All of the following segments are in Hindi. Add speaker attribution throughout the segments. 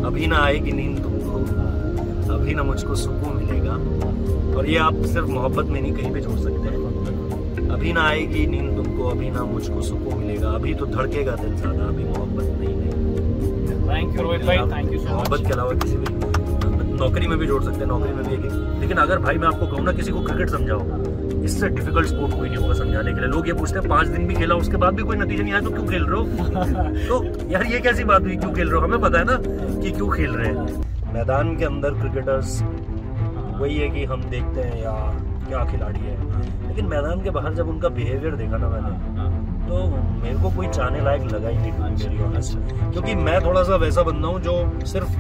Speaker 1: अभी ना आएगी नींद तुमको, अभी ना मुझको सुकून मिलेगा। और ये आप सिर्फ मोहब्बत में नहीं कहीं भी जोड़ सकते हैं। अभी ना आएगी नींद तुमको, अभी ना मुझको सुकून मिलेगा, अभी तो धड़केगा दिल ज्यादा, अभी मोहब्बत नहीं।
Speaker 2: थैंक यू रोहित भाई, थैंक यू सो मच।
Speaker 1: मोहब्बत के अलावा किसी भी नौकरी में भी जोड़ सकते हैं, नौकरी में भी एक। लेकिन अगर भाई मैं आपको कहूँ ना किसी को क्रिकेट समझाओ, इससे डिफिकल्ट स्पोर्ट कोई नहीं होगा समझाने के लिए। लोग ये पूछते हैं 5 दिन भी खेला उसके बाद भी कोई नतीजा नहीं आया तो क्यों खेल रहे हो? तो यार ये कैसी बात हुई, क्यों खेल रहे हो? हमें पता है ना कि क्यों खेल रहे हैं। मैदान के अंदर क्रिकेटर्स वही है कि हम देखते हैं यार क्या खिलाड़ी है, लेकिन मैदान के बाहर जब उनका बिहेवियर देखा ना मैंने, तो मेरे को कोई चाहने लायक लगा ही नहीं मेरी ऑनेस्ट, क्योंकि मैं थोड़ा सा वैसा बंदा हूँ जो सिर्फ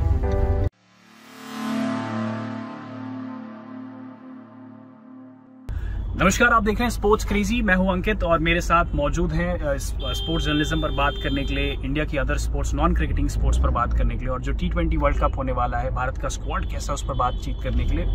Speaker 2: नमस्कार, आप देख रहे हैं स्पोर्ट्स क्रेजी। मैं हूं अंकित और मेरे साथ मौजूद हैं स्पोर्ट्स जर्नलिज्म पर बात करने के लिए, इंडिया की other sports, non cricketing sports पर बात करने के लिए, और जो T20 वर्ल्ड कप होने वाला है, भारत का स्क्वाड कैसा उस पर बातचीत करने के लिए,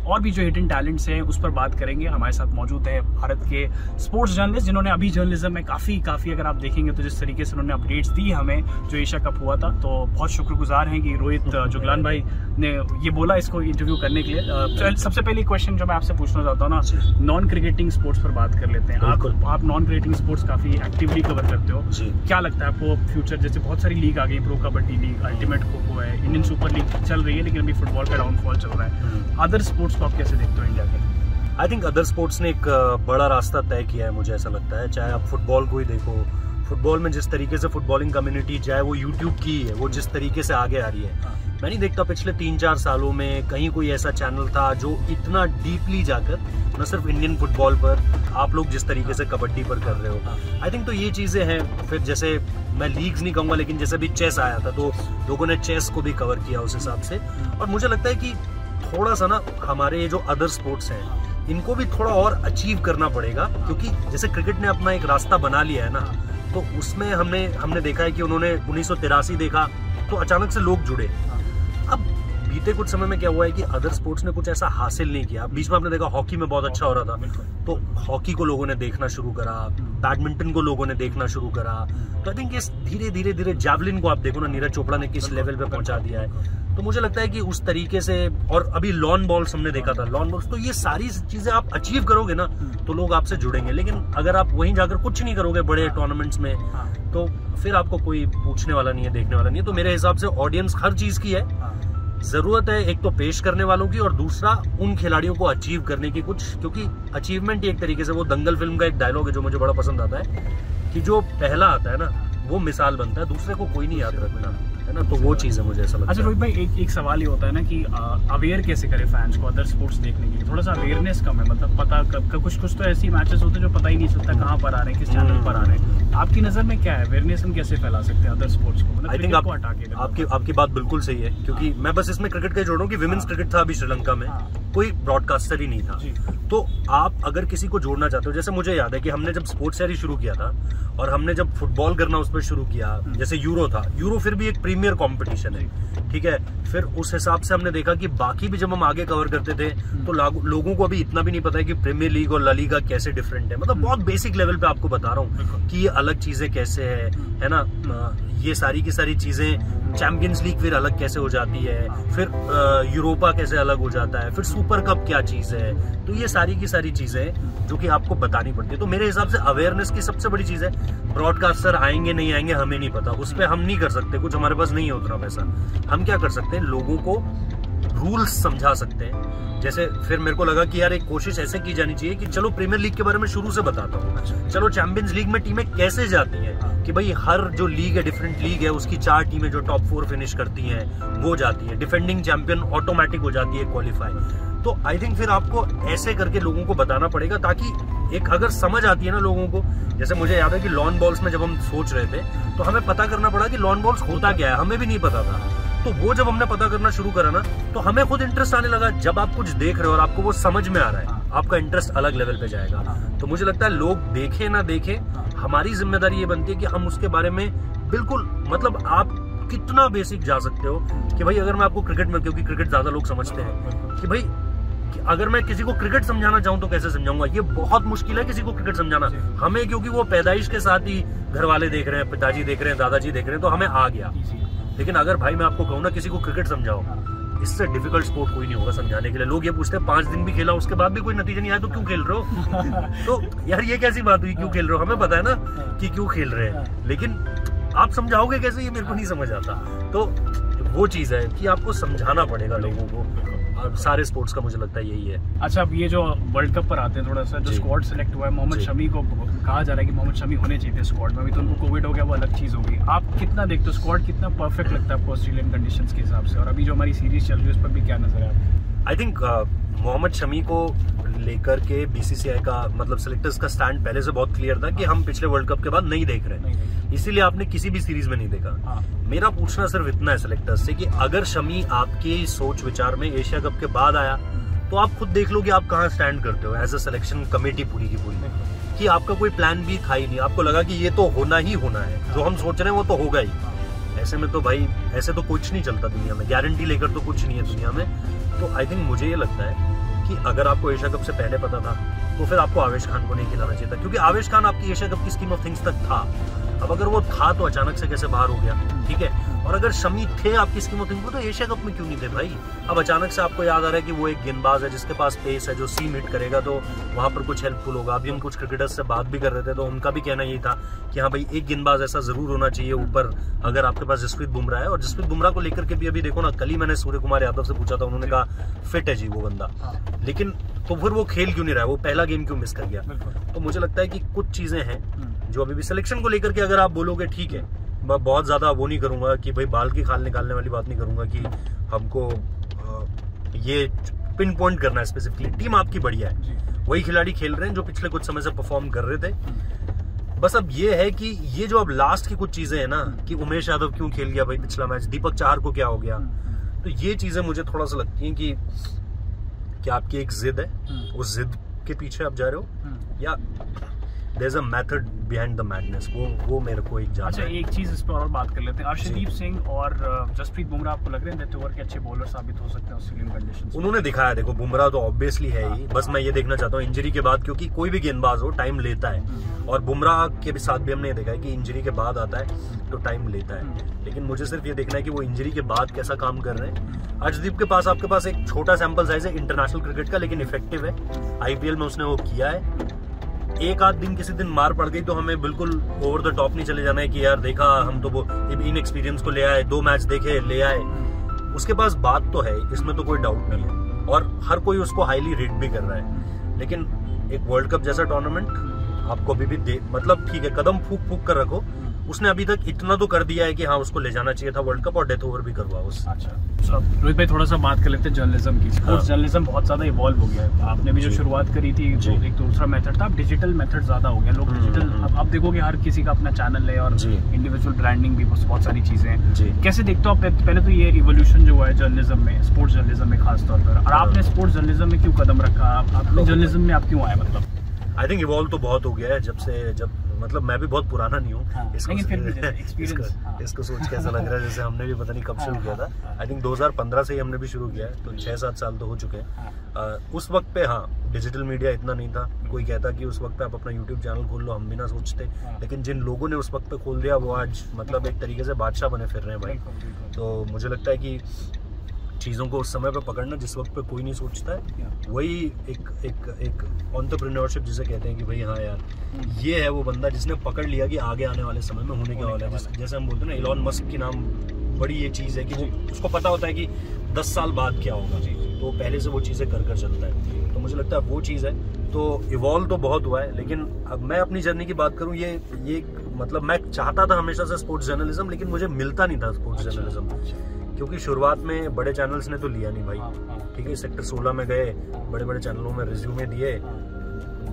Speaker 2: और भी जो हिडन टैलेंट्स हैं उस पर बात करेंगे। हमारे साथ मौजूद है भारत के स्पोर्ट्स जर्नलिस्ट जिन्होंने अभी जर्नलिज्म में काफ़ी अगर आप देखेंगे तो जिस तरीके से उन्होंने अपडेट्स दी हमें जो एशिया कप हुआ था, तो बहुत शुक्रगुजार हैं कि रोहित जुगलान भाई ने ये बोला इसको इंटरव्यू करने के लिए। सबसे पहले क्वेश्चन जो मैं आपसे पूछना चाहता हूँ ना, नॉन क्रिकेटिंग स्पोर्ट्स पर बात कर लेते हैं। आप नॉन क्रिकेटिंग स्पोर्ट्स काफी एक्टिवली कवर करते हो, क्या लगता है आपको फ्यूचर? जैसे बहुत सारी लीग आ गई, pro kabaddi league, ultimate kho-kho है, इंडियन सुपर लीग चल रही है, लेकिन अभी फुटबॉल का डाउनफॉल चल रहा है। अदर स्पोर्ट्स को आप कैसे देखते हो इंडिया के?
Speaker 1: आई थिंक अदर स्पोर्ट्स ने एक बड़ा रास्ता तय किया है, मुझे ऐसा लगता है। चाहे आप फुटबॉल को ही देखो, फुटबॉल में जिस तरीके से फुटबॉलिंग कम्युनिटी चाहे वो यूट्यूब की है, वो जिस तरीके से आगे आ रही है, मैं नहीं देखता पिछले 3-4 सालों में कहीं कोई ऐसा चैनल था जो इतना डीपली जाकर न सिर्फ इंडियन फुटबॉल पर, आप लोग जिस तरीके से कबड्डी पर कर रहे हो। आई थिंक तो ये चीजें हैं। फिर जैसे मैं लीग्स नहीं कहूंगा, लेकिन जैसे भी चेस आया था तो लोगों ने चेस को भी कवर किया उस हिसाब से। और मुझे लगता है कि थोड़ा सा ना हमारे ये जो अदर स्पोर्ट्स हैं इनको भी थोड़ा और अचीव करना पड़ेगा, क्योंकि जैसे क्रिकेट ने अपना एक रास्ता बना लिया है ना, तो उसमें हमने देखा है कि उन्होंने 1983 देखा तो अचानक से लोग जुड़े। अब बीते कुछ समय में क्या हुआ है कि अदर स्पोर्ट्स ने कुछ ऐसा हासिल नहीं किया। बीच में आपने देखा हॉकी में बहुत अच्छा हो रहा था, तो हॉकी को लोगों ने देखना शुरू करा, बैडमिंटन को लोगों ने देखना शुरू करा। तो आई थिंक इस धीरे धीरे जैवलिन को आप देखो ना, नीरज चोपड़ा ने किस लेवल पे पहुंचा दिया है। तो मुझे लगता है कि उस तरीके से, और अभी लॉन बॉल्स हमने देखा था, लॉन बॉल्स, तो ये सारी चीजें आप अचीव करोगे ना तो लोग आपसे जुड़ेंगे। लेकिन अगर आप वहीं जाकर कुछ नहीं करोगे बड़े टूर्नामेंट्स में, तो फिर आपको कोई पूछने वाला नहीं है, देखने वाला नहीं है। तो मेरे हिसाब से ऑडियंस हर चीज की है, जरूरत है एक तो पेश करने वालों की, और दूसरा उन खिलाड़ियों को अचीव करने की कुछ, क्योंकि अचीवमेंट एक तरीके से, वो दंगल फिल्म का एक डायलॉग है जो मुझे बड़ा पसंद आता है कि जो पहला आता है ना वो मिसाल बनता है, दूसरे को कोई नहीं याद रखना है ना। तो वो चीज है, मुझे ऐसा लगता है।
Speaker 2: अच्छा रोहित भाई, एक सवाल ये होता है ना कि अवेयर कैसे करे फैंस को अदर स्पोर्ट्स देखने के लिए? थोड़ा सा अवेयरनेस कम है, मतलब पता कुछ तो ऐसी मैचेस होते हैं जो पता ही नहीं चलता कहाँ पर आ रहे हैं, किस चैनल पर आ रहे हैं। आपकी नजर में क्या है, अवेयरनेस हम कैसे फैला सकते हैं अदर स्पोर्ट्स को? मतलब
Speaker 1: आई थिंक आपकी बात बिल्कुल सही है, क्योंकि मैं बस इसमें क्रिकेट का जोड़ रहा हूं कि विमेंस क्रिकेट था अभी श्रीलंका में, कोई ब्रॉडकास्टर ही नहीं था। तो आप अगर किसी को जोड़ना चाहते हो, जैसे मुझे याद है कि हमने जब स्पोर्ट्स सीरीज शुरू किया था और हमने जब फुटबॉल करना उस पर शुरू किया, जैसे यूरो था, यूरो फिर भी एक प्रीमियर कंपटीशन है, ठीक है। फिर उस हिसाब से हमने देखा कि बाकी भी जब हम आगे कवर करते थे तो लोगों को अभी इतना भी नहीं पता है कि प्रीमियर लीग और ला लीगा कैसे डिफरेंट है। मतलब बहुत बेसिक लेवल पे आपको बता रहा हूँ कि ये अलग चीजें कैसे है ना। ये सारी की सारी चीजें, चैंपियंस लीग फिर अलग कैसे हो जाती है, फिर यूरोपा कैसे अलग हो जाता है, फिर सुपर कप क्या चीज है। तो ये सारी की सारी चीजें जो कि आपको बतानी पड़ती है। तो मेरे हिसाब से अवेयरनेस की सबसे बड़ी चीज है, ब्रॉडकास्टर आएंगे नहीं आएंगे हमें नहीं पता, उस पर हम नहीं कर सकते कुछ, हमारे पास नहीं है उतना पैसा। हम क्या कर सकते हैं, लोगों को रूल्स समझा सकते हैं। जैसे फिर मेरे को लगा कि यार एक कोशिश ऐसे की जानी चाहिए कि चलो प्रीमियर लीग के बारे में शुरू से बताता हूँ, चलो चैंपियंस लीग में टीमें कैसे जाती हैं, कि भाई हर जो लीग है, डिफरेंट लीग है, उसकी 4 टीमें जो टॉप 4 फिनिश करती हैं वो जाती है, डिफेंडिंग चैंपियन ऑटोमेटिक हो जाती है क्वालिफाई। तो आई थिंक फिर आपको ऐसे करके लोगों को बताना पड़ेगा, ताकि एक अगर समझ आती है ना लोगों को। जैसे मुझे याद है कि लॉन बॉल्स में जब हम सोच रहे थे तो हमें पता करना पड़ा कि लॉन बॉल्स होता क्या है, हमें भी नहीं पता था। तो वो जब हमने पता करना शुरू करा ना, तो हमें खुद इंटरेस्ट आने लगा। जब आप कुछ देख रहे हो और आपको वो समझ में आ रहा है, आपका इंटरेस्ट अलग लेवल पे जाएगा। तो मुझे लगता है लोग देखे ना देखे, हमारी जिम्मेदारी ये बनती है कि हम उसके बारे में बिल्कुल, मतलब आप कितना बेसिक जा सकते हो कि भाई अगर मैं आपको क्रिकेट में, क्योंकि क्रिकेट ज्यादा लोग समझते हैं, कि भाई अगर मैं किसी को क्रिकेट समझाना चाहूँ तो कैसे समझाऊंगा, ये बहुत मुश्किल है किसी को क्रिकेट समझाना हमें, क्योंकि वो पैदाइश के साथ ही घर वाले देख रहे हैं, पिताजी देख रहे हैं, दादाजी देख रहे हैं, तो हमें आ गया। लेकिन अगर भाई मैं आपको कहूँ ना किसी को क्रिकेट समझाओ, इससे डिफिकल्ट स्पोर्ट कोई नहीं होगा समझाने के लिए। लोग ये पूछते हैं 5 दिन भी खेला उसके बाद भी कोई नतीजा नहीं आया तो क्यों खेल रहे हो? तो यार ये कैसी बात हुई, क्यों खेल रहे हो? हमें पता है ना कि क्यों खेल रहे हैं, लेकिन आप समझाओगे कैसे, ये मेरे को नहीं समझ आता। तो वो चीज है कि आपको समझाना पड़ेगा लोगों को, और सारे स्पोर्ट्स का मुझे लगता है यही है।
Speaker 2: अच्छा, अब ये जो वर्ल्ड कप पर आते हैं, थोड़ा सा जो स्क्वाड सेलेक्ट हुआ है, मोहम्मद शमी को कहा जा रहा है कि मोहम्मद शमी होने चाहिए थे स्क्वाड में, अभी तो उनको कोविड हो गया, वो अलग चीज होगी। आप कितना देखते हो स्क्वाड कितना परफेक्ट लगता है आपको ऑस्ट्रेलियन कंडीशंस के हिसाब से, और अभी जो हमारी सीरीज चल रही है उस पर भी क्या नजर है आपको?
Speaker 1: आई थिंक मोहम्मद शमी को लेकर के बीसीसीआई का मतलब सिलेक्टर्स का स्टैंड पहले से बहुत क्लियर था कि हम पिछले वर्ल्ड कप के बाद नहीं देख रहे हैं, इसीलिए आपने किसी भी सीरीज में नहीं देखा। मेरा पूछना सिर्फ इतना है सिलेक्टर्स से कि अगर शमी आपके सोच विचार में एशिया कप के बाद आया तो आप खुद देख लो कि आप कहाँ स्टैंड करते हो एज अ सिलेक्शन कमेटी पूरी की पूरी, कि आपका कोई प्लान भी था ही नहीं, आपको लगा कि ये तो होना ही होना है, जो हम सोच रहे हैं वो तो होगा ही। ऐसे में तो भाई ऐसे तो कुछ नहीं चलता दुनिया में, गारंटी लेकर तो कुछ नहीं है दुनिया में। तो आई थिंक मुझे ये लगता है कि अगर आपको एशिया कप से पहले पता था तो फिर आपको आवेश खान को नहीं खिलाना चाहिए था, क्योंकि आवेश खान आपकी एशिया कप की स्कीम ऑफ थिंग्स तक था। अब अगर वो था तो अचानक से कैसे बाहर हो गया, ठीक है। और अगर शमी थे आपकी स्कीम ऑफ थिंग्स में तो एशिया कप में क्यों नहीं थे भाई? अब अचानक से आपको याद आ रहा है कि वो एक गेंदबाज है जिसके पास पेस है, जो सीम हिट करेगा तो वहां पर कुछ हेल्पफुल होगा। अभी हम कुछ क्रिकेटर्स से बात भी कर रहे थे तो उनका भी कहना यही था कि हाँ भाई एक गेंदबाज ऐसा जरूर होना चाहिए ऊपर, अगर आपके पास जसप्रीत बुमराह है। और जसप्रीत बुमराह को लेकर के भी अभी देखो ना, कल ही मैंने सूर्य कुमार यादव से पूछा था, उन्होंने कहा फिट है जी वो बंदा, लेकिन तो फिर वो खेल क्यों नहीं रहा है, वो पहला गेम क्यों मिस कर गया? तो मुझे लगता है कि कुछ चीजें हैं जो अभी भी सिलेक्शन को लेकर के अगर आप बोलोगे ठीक है, मैं बहुत ज्यादा वो नहीं करूंगा कि भाई बाल की खाल निकालने वाली बात नहीं करूंगा कि हमको ये पिन पॉइंट करना है स्पेसिफिकली। टीम आपकी बढ़िया है, वही खिलाड़ी खेल रहे हैं जो पिछले कुछ समय से परफॉर्म कर रहे थे। बस अब ये है कि ये जो अब लास्ट की कुछ चीजें हैं ना, कि उमेश यादव क्यों खेल गया भाई पिछला मैच, दीपक चाहर को क्या हो गया, तो ये चीजें मुझे थोड़ा सा लगती हैं कि आपकी एक जिद है, उस जिद के पीछे आप जा रहे हो या There's a method behind the madness, वो मेरे को एक जानना है।
Speaker 2: अच्छा, एक चीज इस पर और बात कर लेते हैं। अर्शदीप सिंह और जसप्रीत बुमराह आपको लग रहे हैं डेथ ओवर के अच्छे बॉलर साबित हो सकते हैं ऑस्ट्रेलियन कंडीशंस? उन्होंने
Speaker 1: दिखाया, देखो बुमराह तो ऑब्वियसली है ही, बस मैं ये देखना चाहता हूँ इंजरी के बाद, क्योंकि कोई भी गेंदबाज हो टाइम लेता है, और बुमराह के भी साथ भी हमने देखा है कि इंजरी के बाद आता है तो टाइम लेता है। लेकिन मुझे सिर्फ ये देखना है कि वो इंजरी के बाद कैसा काम कर रहे हैं। अर्शदीप के पास आपके पास एक छोटा सैंपल साइज है इंटरनेशनल क्रिकेट का, लेकिन इफेक्टिव है। आईपीएल में उसने वो किया है। एक आध दिन किसी दिन मार पड़ गई तो हमें बिल्कुल ओवर द टॉप नहीं चले जाना है कि यार देखा हम तो वो इन एक्सपीरियंस को ले आए, 2 मैच देखे ले आए। उसके पास बात तो है, इसमें तो कोई डाउट नहीं है, और हर कोई उसको हाईली रेट भी कर रहा है। लेकिन एक वर्ल्ड कप जैसा टूर्नामेंट आपको अभी भी मतलब ठीक है, कदम फूक फूक कर रखो। उसने अभी तक इतना तो कर दिया है कि हाँ उसको ले जाना चाहिए था वर्ल्ड कप, और डेथ ओवर भी करवा उस।
Speaker 2: अच्छा, रोहित भाई थोड़ा सा बात कर लेते हैं जर्नलिज्म की। स्पोर्ट्स जर्नलिज्म बहुत ज्यादा इवॉल्व हो गया है। आपने भी जो शुरुआत करी थी तो एक दूसरा मेथड था, अब डिजिटल मेथड ज्यादा हो गया। लोग डिजिटल, अब देखोगे हर किसी का अपना चैनल है और इंडिविजुअल ब्रांडिंग भी बहुत सारी चीजें हैं। कैसे देखते हो आप पहले तो ये इवोल्यूशन जो हुआ है जर्नलिज्म में, स्पोर्ट्स जर्नलिज्म में खासतौर पर, और आपने स्पोर्ट्स जर्नलिज्म में क्यों कदम रखा, आपने जर्नलिज्म में आप क्यों आए? मतलब
Speaker 1: आई थिंक इवॉल्व तो बहुत हो गया है जब मतलब मैं भी बहुत पुराना नहीं हूँ। इसको सोच के ऐसा लग रहा है जैसे हमने भी पता नहीं कब शुरू किया था। आई थिंक 2015 से ही हमने भी शुरू किया है, तो 6-7 साल तो हो चुके हैं। उस वक्त पे हाँ डिजिटल मीडिया इतना नहीं था। कोई कहता कि उस वक्त पे आप अपना यूट्यूब चैनल खोल लो, हम भी ना सोचते, लेकिन जिन लोगों ने उस वक्त पे खोल दिया वो आज मतलब एक तरीके से बादशाह बने फिर रहे हैं भाई। तो मुझे लगता है कि चीज़ों को उस समय पे पकड़ना जिस वक्त पे कोई नहीं सोचता है, वही एक एंटरप्रेन्योरशिप जिसे कहते हैं कि भाई हाँ यार ये है वो बंदा जिसने पकड़ लिया कि आगे आने वाले समय में होने क्या वाला है। जैसे हम बोलते हैं ना, इलॉन मस्क की नाम बड़ी ये चीज़ है कि वो उसको पता होता है कि 10 साल बाद क्या होगा, तो पहले से वो चीज़ें कर चलता है। तो मुझे लगता है वो चीज़ है। तो इवॉल्व तो बहुत हुआ है, लेकिन अब मैं अपनी जर्नी की बात करूँ, ये मतलब मैं चाहता था हमेशा से स्पोर्ट्स जर्नलिज्म, लेकिन मुझे मिलता नहीं था स्पोर्ट्स जर्नलिज्म, क्योंकि शुरुआत में बड़े चैनल्स ने तो लिया नहीं भाई। ठीक है, सेक्टर 16 में गए, बड़े बड़े चैनलों में रिज्यूमे दिए,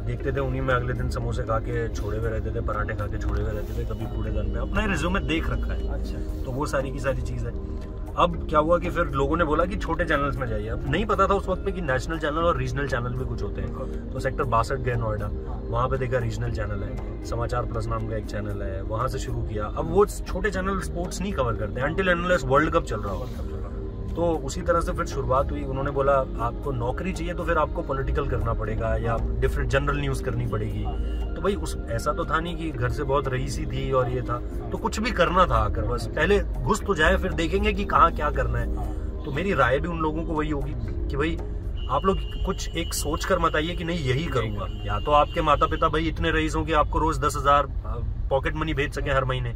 Speaker 1: देखते थे उन्हीं में अगले दिन समोसे खा के छोड़े हुए रहते थे, पराठे खा के छोड़े हुए रहते थे, कभी कूड़ेदान में। अपना रिज्यूमे देख रखा है। अच्छा, तो वो सारी की सारी चीज़ है। अब क्या हुआ कि फिर लोगों ने बोला कि छोटे चैनल्स में जाइए। अब नहीं पता था उस वक्त पे कि नेशनल चैनल और रीजनल चैनल भी कुछ होते हैं। तो सेक्टर 62 गए नोएडा, वहाँ पे देखा रीजनल चैनल है, समाचार प्लस नाम का एक चैनल है, वहाँ से शुरू किया। अब वो छोटे चैनल स्पोर्ट्स नहीं कवर करते अनटिल अनलेस वर्ल्ड कप चल रहा हो। तो उसी तरह से फिर शुरुआत हुई। उन्होंने बोला आपको नौकरी चाहिए तो फिर आपको पॉलिटिकल करना पड़ेगा या डिफरेंट जनरल न्यूज़ करनी पड़ेगी। तो भाई उस ऐसा तो था नहीं कि घर से बहुत रईसी थी और ये था, तो कुछ भी करना था आकर, बस पहले घुस तो जाए फिर देखेंगे कि कहाँ क्या करना है। तो मेरी राय भी उन लोगों को वही होगी कि भाई आप लोग कुछ एक सोच कर मत आइए कि नहीं यही करूंगा। या तो आपके माता पिता भाई इतने रईस हों कि आपको रोज 10,000 पॉकेट मनी भेज सके हर महीने,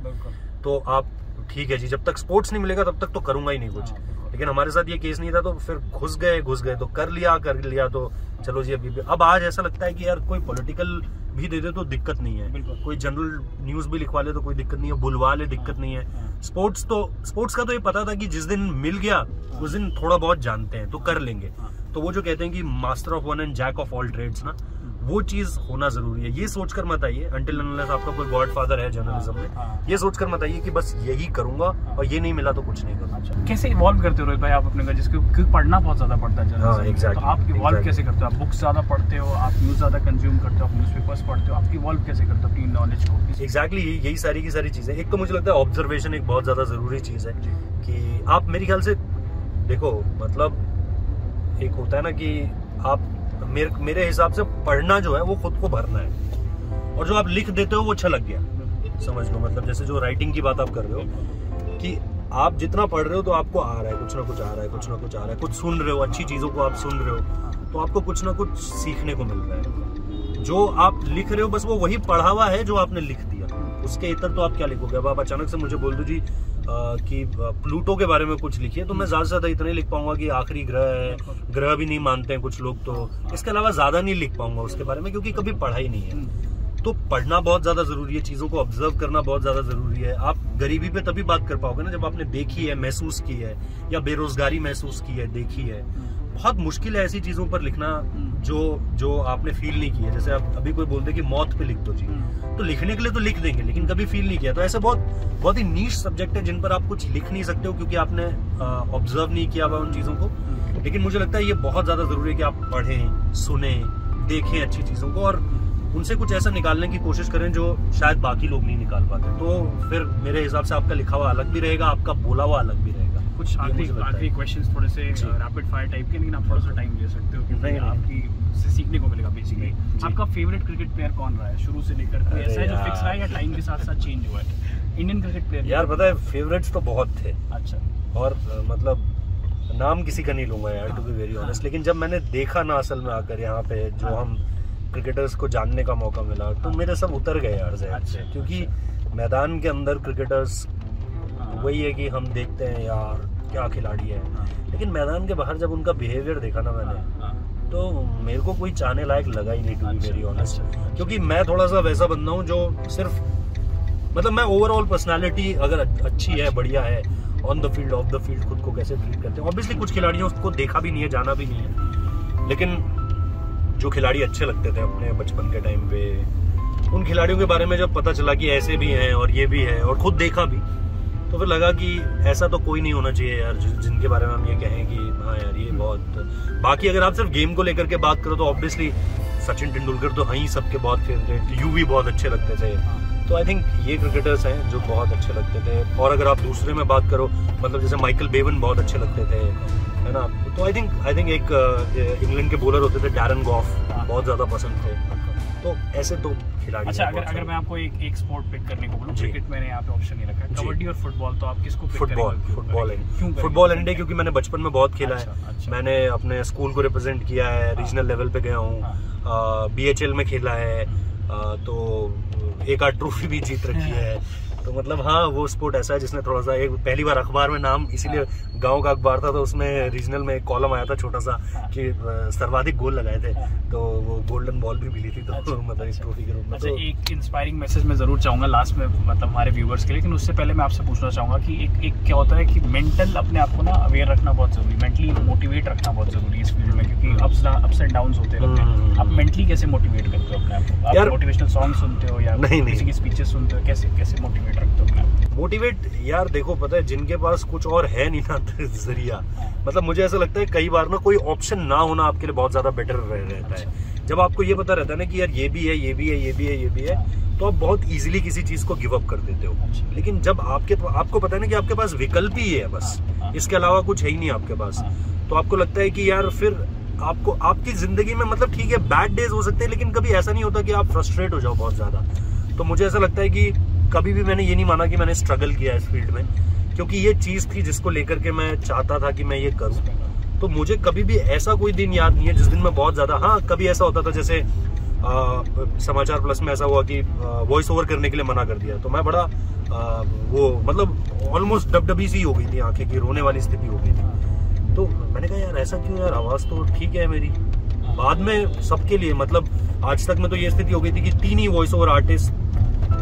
Speaker 1: तो आप ठीक है जी, जब तक स्पोर्ट्स नहीं मिलेगा तब तक तो करूंगा ही नहीं कुछ। लेकिन हमारे साथ ये केस नहीं था, तो फिर घुस गए तो कर लिया तो चलो जी। अभी अब आज ऐसा लगता है कि यार कोई पॉलिटिकल भी दे दे तो दिक्कत नहीं है, कोई जनरल न्यूज भी लिखवा ले तो कोई दिक्कत नहीं है, बुलवा ले दिक्कत नहीं है। स्पोर्ट्स का तो ये पता था कि जिस दिन मिल गया उस दिन थोड़ा बहुत जानते हैं तो कर लेंगे। तो वो जो कहते हैं कि master of one and jack of all trades ना, वो चीज होना जरूरी है। ये सोचकर मत आइए अनटिल अनलेस आपका कोई गॉडफादर है जर्नलिज्म में, ये सोचकर मत आइए कि बस यही करूंगा और ये नहीं मिला तो कुछ नहीं करूंगा।
Speaker 2: कैसे इवॉल्व करते हो रोहित भाई आप अपने का, जिसको पढ़ना बहुत ज्यादा पड़ता है जर्नलिज्म, तो आप इवॉल्व कैसे करते हो? आप बुक्स ज्यादा पढ़ते हो, आप न्यूज ज्यादा कंज्यूम करते हो, आप न्यूज़पेपर्स पढ़ते हो, आप इवॉल्व कैसे करते हो अपनी नॉलेज को?
Speaker 1: एग्जैक्टली यही सारी की सारी चीजें। एक तो मुझे लगता है ऑब्जर्वेशन एक बहुत ज्यादा जरूरी चीज है कि आप मेरे ख्याल से देखो, मतलब एक होता है ना कि आप मेरे हिसाब से पढ़ना जो है वो खुद को भरना है, और जो आप लिख देते हो वो अच्छा लग गया, समझ लो। मतलब जैसे जो राइटिंग की बात आप कर रहे हो कि आप जितना पढ़ रहे हो तो आपको आ रहा है, कुछ ना कुछ आ रहा है, कुछ ना कुछ आ रहा है, कुछ सुन रहे हो, अच्छी चीजों को आप सुन रहे हो तो आपको कुछ ना कुछ सीखने को मिल रहा है। जो आप लिख रहे हो बस वो वही पढ़ा हुआ है जो आपने लिख दिया, उसके इतर तो आप क्या लिखोगे? अब आप अचानक से मुझे बोल दो जी कि प्लूटो के बारे में कुछ लिखिए, तो मैं ज्यादा से ज्यादा इतना ही लिख पाऊंगा कि आखिरी ग्रह है, ग्रह भी नहीं मानते हैं कुछ लोग, तो इसके अलावा ज्यादा नहीं लिख पाऊंगा उसके बारे में, क्योंकि कभी पढ़ा ही नहीं है। तो पढ़ना बहुत ज्यादा जरूरी है, चीजों को ऑब्जर्व करना बहुत ज्यादा जरूरी है। आप गरीबी पे तभी बात कर पाओगे ना जब आपने देखी है, महसूस की है, या बेरोजगारी महसूस की है, देखी है। बहुत मुश्किल है ऐसी चीजों पर लिखना जो आपने फील नहीं की है। जैसे आप अभी कोई बोलते कि मौत पे लिख दो जी, तो लिखने के लिए तो लिख देंगे, लेकिन कभी फील नहीं किया। तो ऐसे बहुत ही नीश सब्जेक्ट है जिन पर आप कुछ लिख नहीं सकते हो क्योंकि आपने ऑब्जर्व नहीं किया हुआ उन चीजों को। लेकिन मुझे लगता है ये बहुत ज्यादा जरूरी है कि आप पढ़ें, सुने, देखें अच्छी चीजों को, और उनसे कुछ ऐसा निकालने की कोशिश करें जो शायद बाकी लोग नहीं निकाल पाते। तो फिर मेरे हिसाब से आपका लिखा हुआ अलग भी रहेगा, आपका बोला हुआ अलग भी रहेगा।
Speaker 2: कुछ आखिरी क्वेश्चंस थोड़े से रैपिड फायर टाइप के, लेकिन आप थोड़ा सा टाइम ले सकते हो क्योंकि आपकी से सीखने को मिलेगा बेसिकली। आपका फेवरेट क्रिकेट प्लेयर कौन रहा है शुरू से लेकर? कोई ऐसा है जो फिक्स रहा है या टाइम के साथ साथ चेंज हुआ है? इंडियन क्रिकेट प्लेयर
Speaker 1: यार पता है फेवरेट्स तो बहुत थे।
Speaker 2: अच्छा।
Speaker 1: और मतलब नाम किसी का नहीं लूंगा यार, टू बी वेरी ऑनेस्ट। लेकिन जब मैंने देखा ना असल में आकर यहाँ पे जो हम क्रिकेटर्स को जानने का मौका मिला, तो मेरे सब उतर गए यार ज़हन से। क्योंकि मैदान के अंदर क्रिकेटर्स वही है कि हम देखते हैं यार क्या खिलाड़ी है, लेकिन मैदान के बाहर जब उनका बिहेवियर देखा ना मैंने, तो मेरे को कोई चाहने लायक लगा ही नहीं, टू बी वेरी ऑनेस्ट। क्योंकि मैं थोड़ा सा वैसा बंदा हूँ जो सिर्फ मतलब मैं ओवरऑल पर्सनालिटी अगर अच्छी है, बढ़िया है, on the field, of the field खुद को कैसे ट्रीट करते हैं। ऑब्वियसली कुछ खिलाड़ियों को देखा भी नहीं है, जाना भी नहीं है, लेकिन जो खिलाड़ी अच्छे लगते थे अपने बचपन के टाइम पे, उन खिलाड़ियों के बारे में जब पता चला कि ऐसे भी हैं और ये भी है, और खुद देखा भी, तो फिर लगा कि ऐसा तो कोई नहीं होना चाहिए यार जिनके बारे में हम ये कहें कि हाँ यार ये बहुत। बाकी अगर आप सिर्फ गेम को लेकर के बात करो तो ऑब्वियसली सचिन तेंदुलकर तो हैं ही सबके बहुत फेवरेट, यू भी बहुत अच्छे लगते थे। तो आई थिंक ये क्रिकेटर्स हैं जो बहुत अच्छे लगते थे। और अगर आप दूसरे में बात करो, मतलब जैसे माइकल बेवन बहुत अच्छे लगते थे, है ना। तो आई थिंक एक इंग्लैंड के बॉलर होते थे डैरन गॉफ, बहुत ज्यादा पसंद थे। तो ऐसे तो खिलाड़ी।
Speaker 2: अच्छा, अगर मैं आपको एक स्पोर्ट पिक करने को बोलूं, क्रिकेट मैंने यहाँ पे ऑप्शन नहीं रखा है, कबड्डी और फुटबॉल, तो आप किसको पिक करेंगे?
Speaker 1: फुटबॉल एंड क्योंकि मैंने बचपन में बहुत खेला है। मैंने अपने स्कूल को रिप्रेजेंट किया है, रीजनल लेवल पे गया हूँ, BHL में खेला है, तो एक आध ट्रॉफी भी जीत रखी है। तो मतलब हाँ, वो स्पोर्ट ऐसा है जिसने थोड़ा सा, एक पहली बार अखबार में नाम, इसीलिए गांव का अखबार था तो उसमें रीजनल में एक कॉलम आया था छोटा सा कि सर्वाधिक गोल लगाए थे, तो वो गोल्डन बॉल भी मिली थी। तो मतलब इस ट्रॉफी के रूप में।
Speaker 2: अच्छा, एक इंस्पायरिंग मैसेज मैं जरूर चाहूंगा लास्ट में, मतलब हमारे व्यूवर्स के लिए, लेकिन उससे पहले मैं आपसे पूछना चाहूंगा कि एक क्या होता है कि मेंटल अपने आप को ना अवेयर रखना बहुत जरूरी, मेंटली मोटिवेट रखना बहुत जरूरी है इस फील्ड में, क्योंकि अप्स एंड डाउन्स होते रहते हैं। आप मेंटली कैसे मोटिवेट करते हो अपने आप को? आप मोटिवेशनल सॉन्ग सुनते हो या किसी की स्पीचेस सुनते हो? कैसे मोटिवेट रखते हो अपने आप?
Speaker 1: मोटिवेट यार देखो, पता है जिनके पास कुछ और है नहीं ना जरिया, मतलब मुझे ऐसा लगता है कई बार ना कोई ऑप्शन ना होना आपके लिए बहुत ज्यादा बेटर रहता है। जब आपको ये पता रहता है ना कि यार ये भी है, ये भी है, ये भी है, ये भी है, तो आप बहुत इजीली किसी चीज को गिव अप कर देते हो। लेकिन जब आपको पता है ना कि आपके पास विकल्प ही है बस, इसके अलावा कुछ है ही नहीं आपके पास, तो आपको लगता है कि यार फिर आपको आपकी जिंदगी में मतलब ठीक है बैड डेज हो सकते हैं, लेकिन कभी ऐसा नहीं होता कि आप फ्रस्ट्रेट हो जाओ बहुत ज्यादा। तो मुझे ऐसा लगता है कि कभी भी मैंने ये नहीं माना कि मैंने स्ट्रगल किया इस फील्ड में, क्योंकि ये चीज थी जिसको लेकर के मैं चाहता था कि मैं ये करूं। तो मुझे कभी भी ऐसा कोई दिन याद नहीं है जिस दिन मैं बहुत ज्यादा, हाँ कभी ऐसा होता था जैसे समाचार प्लस में ऐसा हुआ कि वॉइस ओवर करने के लिए मना कर दिया, तो मैं बड़ा वो मतलब ऑलमोस्ट डबडबी सी हो गई थी, आंखें की रोने वाली स्थिति हो गई थी। तो मैंने कहा यार ऐसा क्यों यार, आवाज तो ठीक है मेरी। बाद में सबके लिए मतलब आज तक में तो ये स्थिति हो गई थी कि 3 ही वॉइस ओवर आर्टिस्ट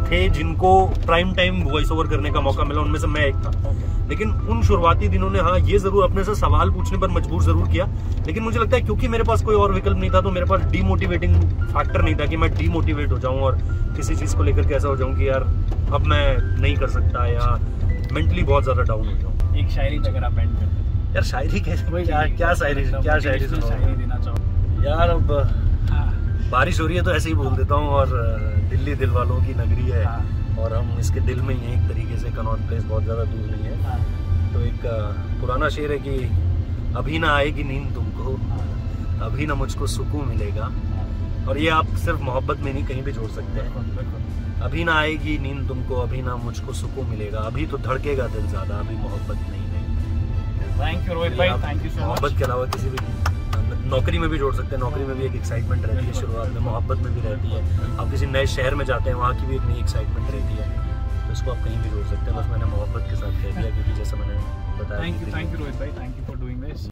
Speaker 1: थे जिनको प्राइम टाइम वॉइस ओवर करने का मौका मिला, उनमें से मैं एक था। लेकिन उन शुरुआती दिनों ने हाँ ये जरूर अपने से सवाल पूछने पर मजबूर जरूर किया, लेकिन मुझे लगता है क्योंकि मेरे पास कोई और विकल्प नहीं था, तो मेरे पास डीमोटिवेटिंग फैक्टर नहीं था कि मैं डीमोटिवेट हो जाऊं और किसी चीज को लेकर के ऐसा हो जाऊं कि यार अब मैं नहीं कर सकता या मेंटली बहुत ज्यादा डाउन हो जाऊं।
Speaker 2: एक शायरी अगर आप एंड करते
Speaker 1: यार शायरी कैसे, क्या शायरी
Speaker 2: देना चाहो
Speaker 1: यार। अब बारिश हो रही है तो ऐसे ही बोल देता हूँ, और दिल्ली दिल वालों की नगरी है और हम इसके दिल में ही हैं एक तरीके से, कनॉट प्लेस बहुत ज्यादा दूर नहीं है। तो एक पुराना शेर है कि अभी ना आएगी नींद तुमको, अभी ना मुझको सुकून मिलेगा, और ये आप सिर्फ मोहब्बत में नहीं कहीं भी जोड़ सकते हैं। अभी ना आएगी नींद तुमको, अभी ना मुझको सुकून मिलेगा, अभी तो धड़केगा दिल ज्यादा, अभी मोहब्बत नहीं है।
Speaker 2: थैंक यू रोहित भाई, थैंक यू सो मच।
Speaker 1: मोहब्बत के अलावा किसी भी नौकरी में भी जोड़ सकते हैं, नौकरी में भी एक एक्साइटमेंट रहती है शुरुआत में, मोहब्बत में भी रहती है। आप किसी नए शहर में जाते हैं वहाँ की भी एक नई एक्साइटमेंट रहती है, तो इसको आप कहीं भी जोड़ सकते हैं। बस मैंने मोहब्बत के साथ कह दिया क्योंकि जैसा मैंने बताया।
Speaker 2: थैंक यू रोहित भाई, thank you for doing this.